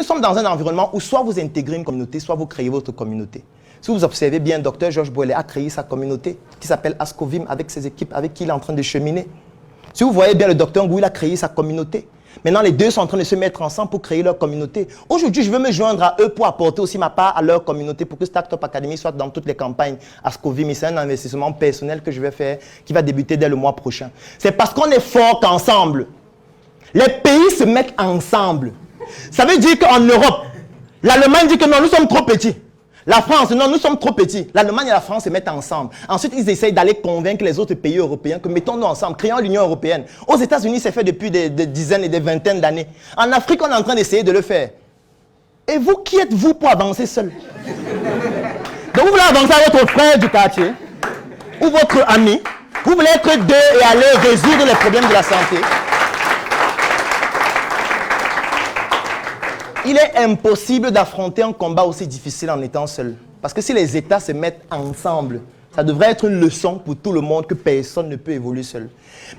nous sommes dans un environnement où soit vous intégrez une communauté, soit vous créez votre communauté. Si vous observez bien, Dr Georges Boiley a créé sa communauté qui s'appelle Ascovim avec ses équipes, avec qui il est en train de cheminer. Si vous voyez bien, le Dr Ngou, il a créé sa communauté. Maintenant, les deux sont en train de se mettre ensemble pour créer leur communauté. Aujourd'hui, je veux me joindre à eux pour apporter aussi ma part à leur communauté pour que Startup Academy soit dans toutes les campagnes Ascovim. C'est un investissement personnel que je vais faire qui va débuter dès le mois prochain. C'est parce qu'on est fort qu'ensemble. Les pays se mettent ensemble. Ça veut dire qu'en Europe, l'Allemagne dit que non, nous sommes trop petits. La France, non, nous sommes trop petits. L'Allemagne et la France se mettent ensemble. Ensuite, ils essayent d'aller convaincre les autres pays européens que mettons-nous ensemble, créons l'Union européenne. Aux États-Unis, c'est fait depuis des dizaines et des vingtaines d'années. En Afrique, on est en train d'essayer de le faire. Et vous, qui êtes-vous pour avancer seul? Donc, vous voulez avancer avec votre frère du quartier ou votre ami. Vous voulez être deux et aller résoudre les problèmes de la santé. Il est impossible d'affronter un combat aussi difficile en étant seul. Parce que si les États se mettent ensemble, ça devrait être une leçon pour tout le monde que personne ne peut évoluer seul.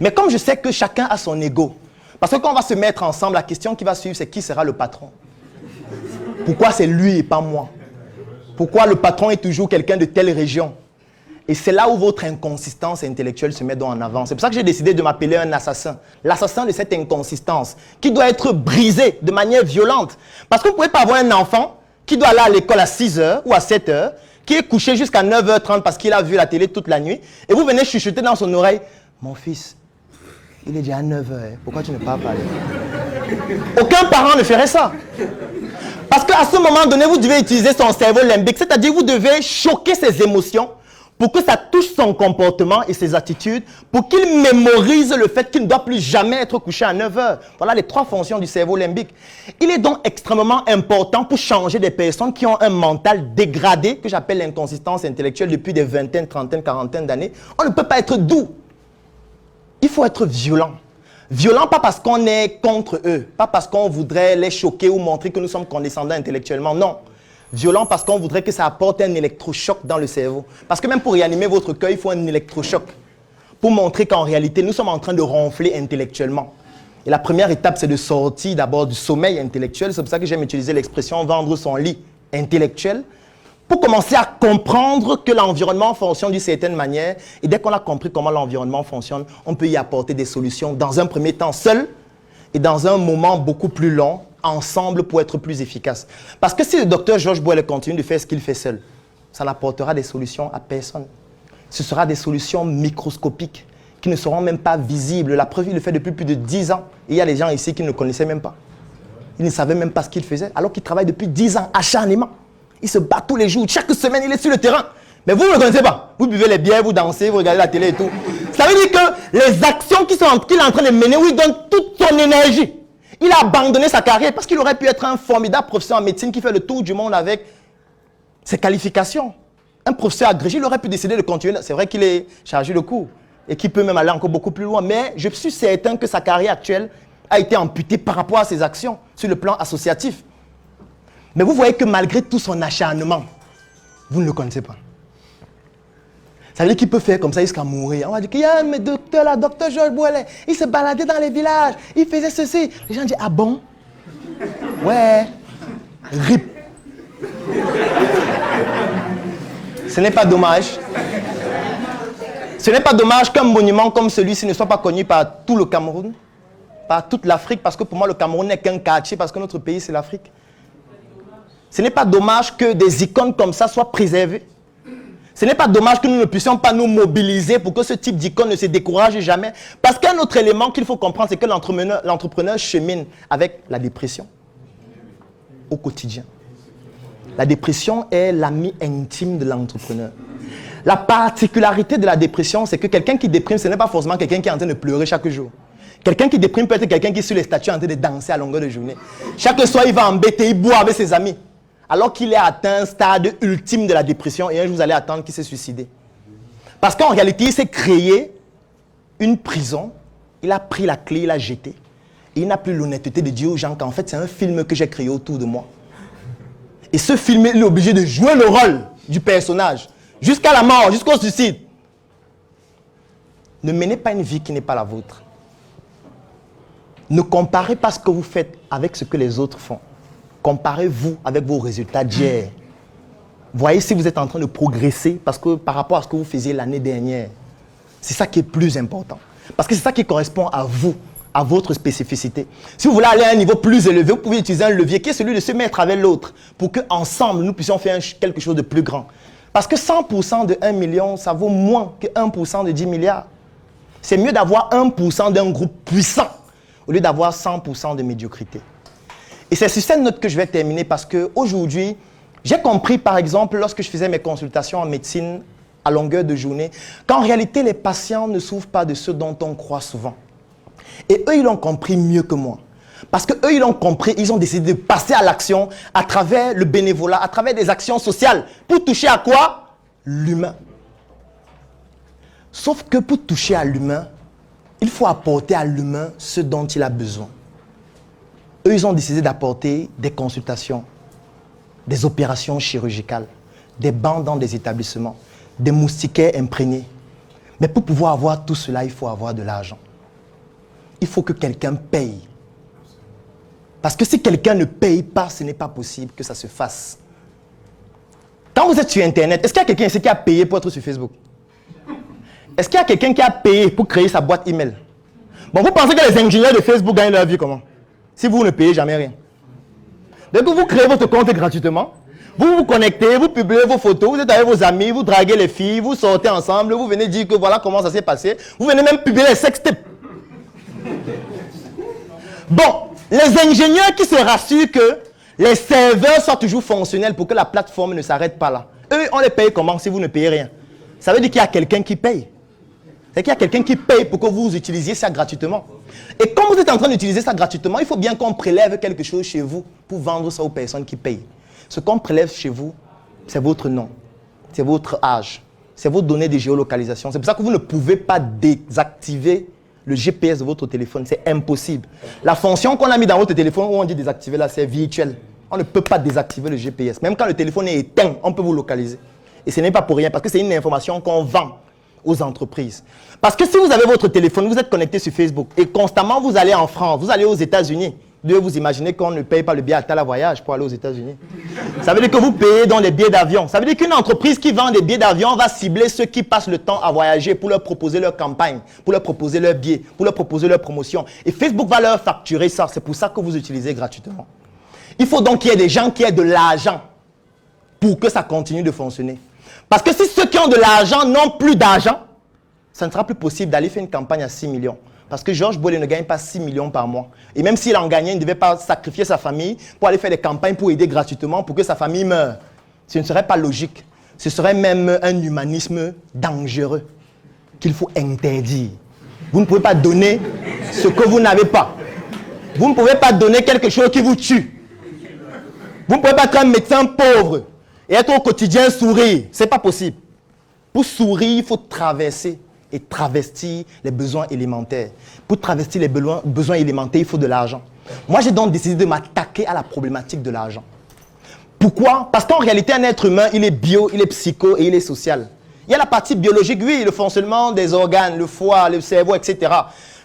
Mais comme je sais que chacun a son ego, parce que quand on va se mettre ensemble, la question qui va suivre, c'est qui sera le patron? Pourquoi c'est lui et pas moi? Pourquoi le patron est toujours quelqu'un de telle région? Et c'est là où votre inconsistance intellectuelle se met donc en avant. C'est pour ça que j'ai décidé de m'appeler un assassin. L'assassin de cette inconsistance qui doit être brisée de manière violente. Parce que vous ne pouvez pas avoir un enfant qui doit aller à l'école à 6 h ou à 7 h, qui est couché jusqu'à 9 h 30 parce qu'il a vu la télé toute la nuit, et vous venez chuchoter dans son oreille, « Mon fils, il est déjà à 9 h, pourquoi tu ne parles pas à l'école ?» Aucun parent ne ferait ça. Parce qu'à ce moment donné, vous devez utiliser son cerveau limbique, c'est-à-dire que vous devez choquer ses émotions, pour que ça touche son comportement et ses attitudes, pour qu'il mémorise le fait qu'il ne doit plus jamais être couché à 9 h. Voilà les 3 fonctions du cerveau limbique. Il est donc extrêmement important pour changer des personnes qui ont un mental dégradé, que j'appelle l'inconsistance intellectuelle depuis des vingtaines, trentaines, quarantaines d'années. On ne peut pas être doux. Il faut être violent. Violent pas parce qu'on est contre eux, pas parce qu'on voudrait les choquer ou montrer que nous sommes condescendants intellectuellement, non. Violent parce qu'on voudrait que ça apporte un électrochoc dans le cerveau. Parce que même pour réanimer votre cœur, il faut un électrochoc. Pour montrer qu'en réalité, nous sommes en train de ronfler intellectuellement. Et la première étape, c'est de sortir d'abord du sommeil intellectuel. C'est pour ça que j'aime utiliser l'expression « vendre son lit intellectuel » pour commencer à comprendre que l'environnement fonctionne d'une certaine manière. Et dès qu'on a compris comment l'environnement fonctionne, on peut y apporter des solutions dans un premier temps seul et dans un moment beaucoup plus long, ensemble pour être plus efficace. Parce que si le docteur Georges Boiley continue de faire ce qu'il fait seul, ça n'apportera des solutions à personne. Ce sera des solutions microscopiques qui ne seront même pas visibles. La preuve, il le fait depuis plus de 10 ans. Et il y a des gens ici qui ne le connaissaient même pas. Ils ne savaient même pas ce qu'il faisait, alors qu'il travaille depuis 10 ans acharnément. Il se bat tous les jours. Chaque semaine, il est sur le terrain. Mais vous ne le connaissez pas. Vous buvez les bières, vous dansez, vous regardez la télé et tout. Ça veut dire que les actions qu'il est en train de mener, où il donne toute son énergie. Il a abandonné sa carrière parce qu'il aurait pu être un formidable professeur en médecine qui fait le tour du monde avec ses qualifications. Un professeur agrégé, il aurait pu décider de continuer. C'est vrai qu'il est chargé de cours et qu'il peut même aller encore beaucoup plus loin. Mais je suis certain que sa carrière actuelle a été amputée par rapport à ses actions sur le plan associatif. Mais vous voyez que malgré tout son acharnement, vous ne le connaissez pas. Ça veut dire qu'il peut faire comme ça jusqu'à mourir. On va dire qu'il y a un docteur là, docteur Georges Boiley, il se baladait dans les villages, il faisait ceci. Les gens disent, ah bon? Ouais, rip. Ce n'est pas dommage. Ce n'est pas dommage qu'un monument comme celui-ci ne soit pas connu par tout le Cameroun, par toute l'Afrique, parce que pour moi le Cameroun n'est qu'un quartier, parce que notre pays c'est l'Afrique. Ce n'est pas dommage que des icônes comme ça soient préservées. Ce n'est pas dommage que nous ne puissions pas nous mobiliser pour que ce type d'icône ne se décourage jamais. Parce qu'un autre élément qu'il faut comprendre, c'est que l'entrepreneur chemine avec la dépression au quotidien. La dépression est l'ami intime de l'entrepreneur. La particularité de la dépression, c'est que quelqu'un qui déprime, ce n'est pas forcément quelqu'un qui est en train de pleurer chaque jour. Quelqu'un qui déprime peut être quelqu'un qui est sur les statues en train de danser à longueur de journée. Chaque soir, il va embêter, il boit avec ses amis. Alors qu'il est atteint un stade ultime de la dépression et un jour vous allez attendre qu'il s'est suicidé. Parce qu'en réalité, il s'est créé une prison, il a pris la clé, il l'a jetée. Et il n'a plus l'honnêteté de dire aux gens qu'en fait c'est un film que j'ai créé autour de moi. Et ce film, il est obligé de jouer le rôle du personnage, jusqu'à la mort, jusqu'au suicide. Ne menez pas une vie qui n'est pas la vôtre. Ne comparez pas ce que vous faites avec ce que les autres font. comparez-vous avec vos résultats d'hier. Voyez si vous êtes en train de progresser parce que par rapport à ce que vous faisiez l'année dernière. C'est ça qui est plus important. Parce que c'est ça qui correspond à vous, à votre spécificité. Si vous voulez aller à un niveau plus élevé, vous pouvez utiliser un levier qui est celui de se mettre avec l'autre pour qu'ensemble, nous puissions faire quelque chose de plus grand. Parce que 100% de 1 million, ça vaut moins que 1% de 10 milliards. C'est mieux d'avoir 1% d'un groupe puissant au lieu d'avoir 100% de médiocrité. Et c'est sur cette note que je vais terminer parce qu'aujourd'hui, j'ai compris par exemple lorsque je faisais mes consultations en médecine à longueur de journée, qu'en réalité les patients ne souffrent pas de ce dont on croit souvent. Et eux, ils l'ont compris mieux que moi. Parce qu'eux, ils l'ont compris, ils ont décidé de passer à l'action à travers le bénévolat, à travers des actions sociales. Pour toucher à quoi? L'humain. Sauf que pour toucher à l'humain, il faut apporter à l'humain ce dont il a besoin. Eux, ils ont décidé d'apporter des consultations, des opérations chirurgicales, des bancs dans des établissements, des moustiquaires imprégnés. Mais pour pouvoir avoir tout cela, il faut avoir de l'argent. Il faut que quelqu'un paye. Parce que si quelqu'un ne paye pas, ce n'est pas possible que ça se fasse. Quand vous êtes sur Internet, est-ce qu'il y a quelqu'un ici qui a payé pour être sur Facebook? Est-ce qu'il y a quelqu'un qui a payé pour créer sa boîte email? Bon, vous pensez que les ingénieurs de Facebook gagnent leur vie comment? Si vous ne payez jamais rien. Donc vous créez votre compte gratuitement, vous vous connectez, vous publiez vos photos, vous êtes avec vos amis, vous draguez les filles, vous sortez ensemble, vous venez dire que voilà comment ça s'est passé, vous venez même publier les sextapes. Bon, les ingénieurs qui se rassurent que les serveurs soient toujours fonctionnels pour que la plateforme ne s'arrête pas là. Eux, on les paye comment si vous ne payez rien? Ça veut dire qu'il y a quelqu'un qui paye. C'est qu'il y a quelqu'un qui paye pour que vous utilisiez ça gratuitement. Et comme vous êtes en train d'utiliser ça gratuitement, il faut bien qu'on prélève quelque chose chez vous pour vendre ça aux personnes qui payent. Ce qu'on prélève chez vous, c'est votre nom, c'est votre âge, c'est vos données de géolocalisation. C'est pour ça que vous ne pouvez pas désactiver le GPS de votre téléphone. C'est impossible. La fonction qu'on a mis dans votre téléphone où on dit désactiver là, c'est virtuel. On ne peut pas désactiver le GPS. Même quand le téléphone est éteint, on peut vous localiser. Et ce n'est pas pour rien, parce que c'est une information qu'on vend aux entreprises. Parce que si vous avez votre téléphone, vous êtes connecté sur Facebook et constamment vous allez en France, vous allez aux États-Unis, vous vous imaginez qu'on ne paye pas le billet à tel voyage pour aller aux États-Unis. Ça veut dire que vous payez dans les billets d'avion. Ça veut dire qu'une entreprise qui vend des billets d'avion va cibler ceux qui passent le temps à voyager pour leur proposer leur campagne, pour leur proposer leurs billets, pour leur proposer leur promotion. Et Facebook va leur facturer ça. C'est pour ça que vous utilisez gratuitement. Il faut donc qu'il y ait des gens qui aient de l'argent pour que ça continue de fonctionner. Parce que si ceux qui ont de l'argent n'ont plus d'argent, ça ne sera plus possible d'aller faire une campagne à 6 millions. Parce que Georges Bollé ne gagne pas 6 millions par mois. Et même s'il en gagnait, il ne devait pas sacrifier sa famille pour aller faire des campagnes pour aider gratuitement pour que sa famille meure. Ce ne serait pas logique. Ce serait même un humanisme dangereux qu'il faut interdire. Vous ne pouvez pas donner ce que vous n'avez pas. Vous ne pouvez pas donner quelque chose qui vous tue. Vous ne pouvez pas être un médecin pauvre et être au quotidien sourire. Ce n'est pas possible. Pour sourire, il faut traverser et travestir les besoins élémentaires. Pour travestir les besoins élémentaires, il faut de l'argent. Moi, j'ai donc décidé de m'attaquer à la problématique de l'argent. Pourquoi? Parce qu'en réalité, un être humain, il est bio, il est psycho et il est social. Il y a la partie biologique, oui, le fonctionnement des organes, le foie, le cerveau, etc.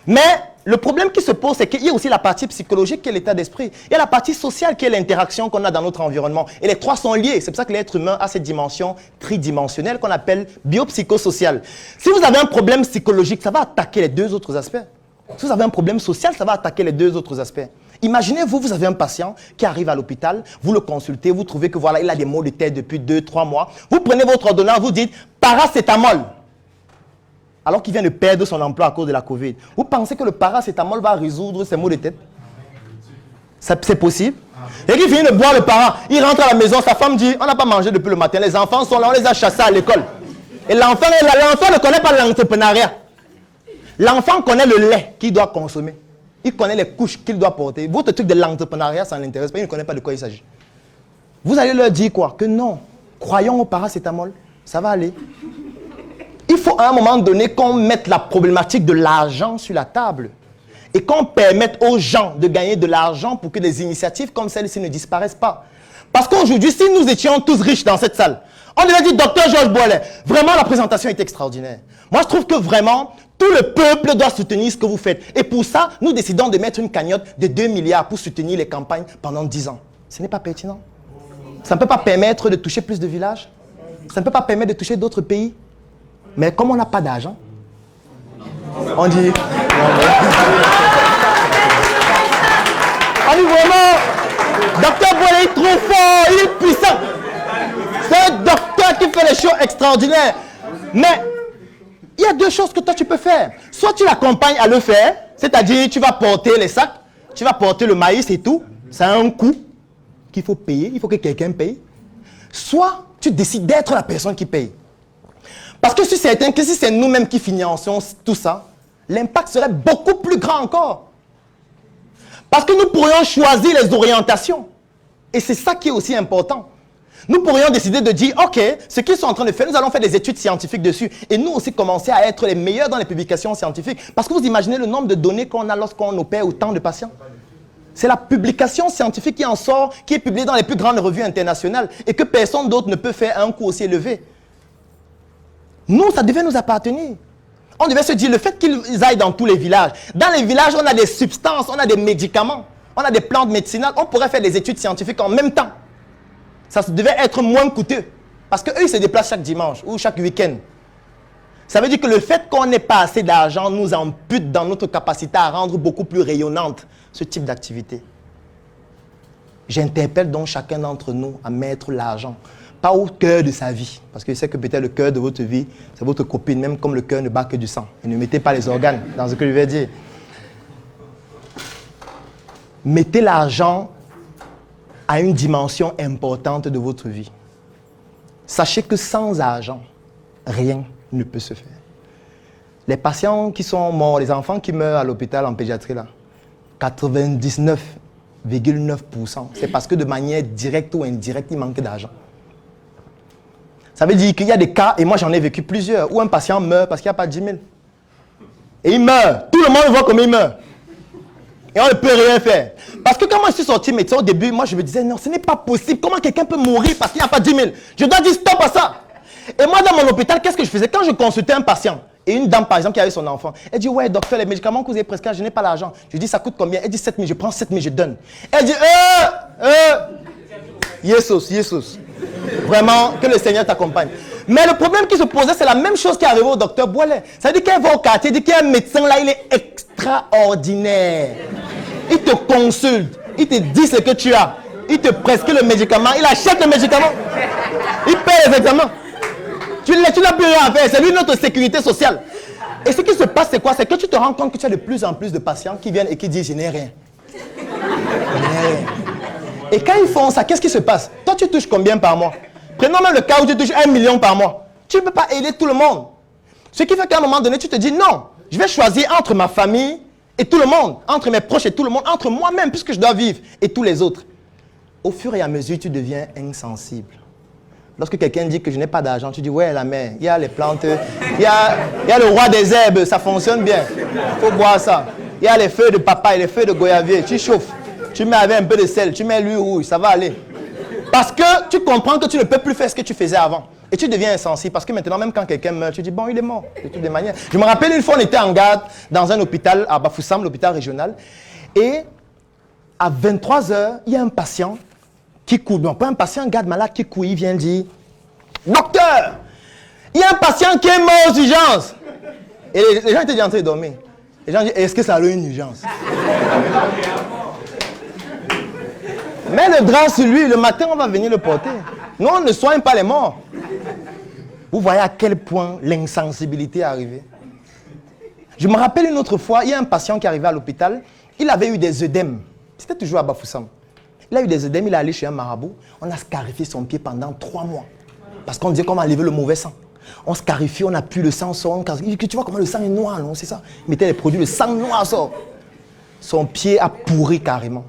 Mais le problème qui se pose, c'est qu'il y a aussi la partie psychologique qui est l'état d'esprit. Il y a la partie sociale qui est l'interaction qu'on a dans notre environnement. Et les trois sont liés. C'est pour ça que l'être humain a cette dimension tridimensionnelle qu'on appelle biopsychosociale. Si vous avez un problème psychologique, ça va attaquer les deux autres aspects. Si vous avez un problème social, ça va attaquer les deux autres aspects. Imaginez-vous, vous avez un patient qui arrive à l'hôpital, vous le consultez, vous trouvez que voilà, il a des maux de tête depuis 2-3 mois. Vous prenez votre ordonnance, vous dites paracétamol. Alors qu'il vient de perdre son emploi à cause de la Covid. Vous pensez que le paracétamol va résoudre ses maux de tête? C'est possible? Et qu'il finit de boire le para, il rentre à la maison, sa femme dit, on n'a pas mangé depuis le matin, les enfants sont là, on les a chassés à l'école. Et l'enfant ne connaît pas l'entrepreneuriat. L'enfant connaît le lait qu'il doit consommer. Il connaît les couches qu'il doit porter. Votre truc de l'entrepreneuriat, ça ne l'intéresse pas, il ne connaît pas de quoi il s'agit. Vous allez leur dire quoi? Que non, croyons au paracétamol, ça va aller. Il faut à un moment donné qu'on mette la problématique de l'argent sur la table et qu'on permette aux gens de gagner de l'argent pour que des initiatives comme celle-ci ne disparaissent pas. Parce qu'aujourd'hui, si nous étions tous riches dans cette salle, on devait dire, docteur Georges Bollé, vraiment la présentation est extraordinaire. Moi, je trouve que vraiment, tout le peuple doit soutenir ce que vous faites. Et pour ça, nous décidons de mettre une cagnotte de 2 milliards pour soutenir les campagnes pendant 10 ans. Ce n'est pas pertinent. Ça ne peut pas permettre de toucher plus de villages. Ça ne peut pas permettre de toucher d'autres pays. Mais comme on n'a pas d'argent, on dit... On dit vraiment, docteur Boilé est trop fort, il est puissant. C'est un docteur qui fait les choses extraordinaires. Mais il y a deux choses que toi tu peux faire. Soit tu l'accompagnes à le faire, c'est-à-dire tu vas porter les sacs, tu vas porter le maïs et tout. Ça a un coût qu'il faut payer, il faut que quelqu'un paye. Soit tu décides d'être la personne qui paye. Parce que je suis certain que si c'est nous-mêmes qui finançons tout ça, l'impact serait beaucoup plus grand encore. Parce que nous pourrions choisir les orientations. Et c'est ça qui est aussi important. Nous pourrions décider de dire, ok, ce qu'ils sont en train de faire, nous allons faire des études scientifiques dessus. Et nous aussi commencer à être les meilleurs dans les publications scientifiques. Parce que vous imaginez le nombre de données qu'on a lorsqu'on opère autant de patients. C'est la publication scientifique qui en sort, qui est publiée dans les plus grandes revues internationales et que personne d'autre ne peut faire à un coût aussi élevé. Nous, ça devait nous appartenir. On devait se dire, le fait qu'ils aillent dans tous les villages. Dans les villages, on a des substances, on a des médicaments, on a des plantes médicinales. On pourrait faire des études scientifiques en même temps. Ça devait être moins coûteux. Parce qu'eux, ils se déplacent chaque dimanche ou chaque week-end. Ça veut dire que le fait qu'on n'ait pas assez d'argent nous ampute dans notre capacité à rendre beaucoup plus rayonnante ce type d'activité. J'interpelle donc chacun d'entre nous à mettre l'argent. Pas au cœur de sa vie. Parce que je sais que peut-être le cœur de votre vie, c'est votre copine, même comme le cœur ne bat que du sang. Et ne mettez pas les organes dans ce que je vais dire. Mettez l'argent à une dimension importante de votre vie. Sachez que sans argent, rien ne peut se faire. Les patients qui sont morts, les enfants qui meurent à l'hôpital en pédiatrie, là, 99,9%, c'est parce que de manière directe ou indirecte, il manque d'argent. Ça veut dire qu'il y a des cas, et moi j'en ai vécu plusieurs, où un patient meurt parce qu'il n'y a pas 10 000. Et il meurt. Tout le monde voit comment il meurt. Et on ne peut rien faire. Parce que quand moi je suis sorti médecin au début, moi je me disais, non, ce n'est pas possible. Comment quelqu'un peut mourir parce qu'il n'y a pas 10 000? Je dois dire stop à ça. Et moi dans mon hôpital, qu'est-ce que je faisais? Quand je consultais un patient, et une dame par exemple qui avait son enfant, elle dit, ouais docteur, les médicaments que vous avez prescrits, je n'ai pas l'argent. Je dis, ça coûte combien? Elle dit 7 000, je prends 7 000, je donne. Elle dit, Jesus. Vraiment, que le Seigneur t'accompagne. Mais le problème qui se posait, c'est la même chose qui est arrivée au docteur Boilet. Ça veut dire qu'elle va au quartier, dit qu'il y a un médecin là, il est extraordinaire. Il te consulte, il te dit ce que tu as. Il te prescrit le médicament, il achète le médicament. Il paie les examens. Tu n'as plus rien à faire, c'est lui notre sécurité sociale. Et ce qui se passe, c'est quoi? C'est que tu te rends compte que tu as de plus en plus de patients qui viennent et qui disent, je n'ai rien. Je n'ai rien. Et quand ils font ça, qu'est-ce qui se passe? Toi, tu touches combien par mois? Prenons même le cas où tu touches 1 million par mois. Tu ne peux pas aider tout le monde. Ce qui fait qu'à un moment donné, tu te dis non, je vais choisir entre ma famille et tout le monde, entre mes proches et tout le monde, entre moi-même, puisque je dois vivre, et tous les autres. Au fur et à mesure, tu deviens insensible. Lorsque quelqu'un dit que je n'ai pas d'argent, tu dis ouais, la mer, il y a les plantes, il y a le roi des herbes, ça fonctionne bien. Il faut boire ça. Il y a les feuilles de papaye, les feuilles de goyavier, tu chauffes. Tu mets avec un peu de sel, tu mets l'huile rouge, ça va aller. Parce que tu comprends que tu ne peux plus faire ce que tu faisais avant. Et tu deviens insensible. Parce que maintenant, même quand quelqu'un meurt, tu dis, bon, il est mort. De toutes les manières. Je me rappelle une fois, on était en garde dans un hôpital à Bafoussam, l'hôpital régional. Et à 23h, il y a un patient qui court. Non, pas un patient, un garde malade qui court. Il vient dire, docteur, il y a un patient qui est mort aux urgences. Et les gens étaient déjà en train de dormir. Les gens disent, est-ce que ça a eu une urgence? Mets le drap sur lui, le matin on va venir le porter. Nous on ne soigne pas les morts. Vous voyez à quel point l'insensibilité est arrivée. Je me rappelle une autre fois, il y a un patient qui est arrivé à l'hôpital, il avait eu des œdèmes. C'était toujours à Bafoussam. Il a eu des œdèmes, il est allé chez un marabout, on a scarifié son pied pendant 3 mois. Parce qu'on disait qu'on va enlever le mauvais sang. On scarifie, on appuie le sang, tu vois comment le sang est noir, non? C'est ça. Il mettait les produits, le sang noir sort. Son pied a pourri carrément.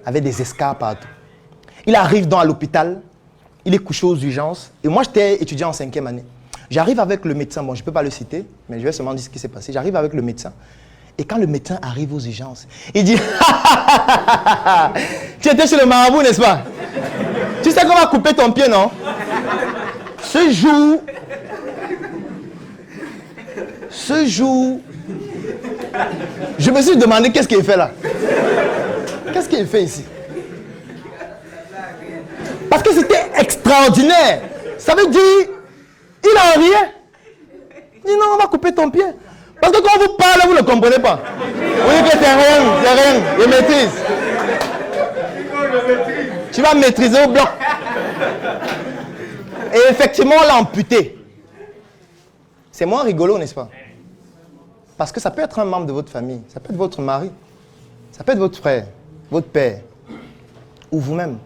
Avec des escarres partout. Il arrive donc à l'hôpital, il est couché aux urgences, et moi j'étais étudiant en 5e année. J'arrive avec le médecin, bon je ne peux pas le citer, mais je vais seulement dire ce qui s'est passé. J'arrive avec le médecin, et quand le médecin arrive aux urgences, il dit tu étais chez le marabout, n'est-ce pas? Tu sais qu'on va couper ton pied, non? Ce jour, je me suis demandé qu'est-ce qu'il fait là. Qu'est-ce qu'il fait ici? Parce que c'était extraordinaire. Ça veut dire, il a rien. Il dit non, on va couper ton pied. Parce que quand vous parlez, vous ne comprenez pas. Vous dites que c'est rien, je maîtrise. Tu vas maîtriser au bloc. Et effectivement, on l'a amputé. C'est moins rigolo, n'est-ce pas? Parce que ça peut être un membre de votre famille, ça peut être votre mari, ça peut être votre frère, votre père, ou vous-même.